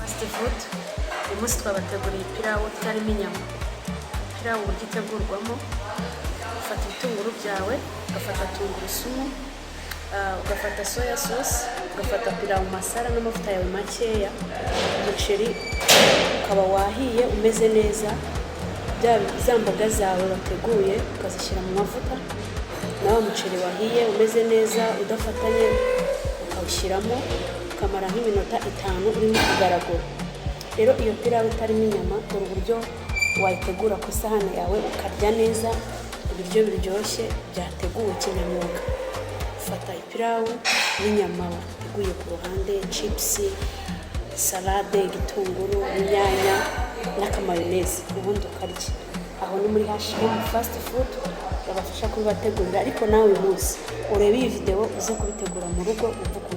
fast food. Uyu munsi twabateguriye ipirawu itarimo inyama. Ipirawu uburyo itegurwamo: ufata ibitunguru byawe, ugafata tungurusumu, ugafata soya sauce, ugafata pirawu masala n'amavuta yawe makeya, umuceri ukaba wahiye umeze neza, za mboga zawe wateguye ukazishyira mu mavuta, nawe umuceri wahiye umeze neza udafatanye ukawushyiramo, ukamara nk'iminota 5 urimo kugaragura. Rero iyo pirawu itarimo inyama, dore uburyo wayitegura ku isahani yawe ukarya neza ibiryo biryoshye byateguwe kinyamwuga. Ufata ipirawu n'inyama wateguye ku ruhande, chips, salade, igitunguru, inyanya n'akamayoneze, ubundi ukarya. Aho ni muri Hashim fast food babafasha kubibategurira, ariko nawe uyu munsi urebe iyi video uze kubitegura mu rugo uvuga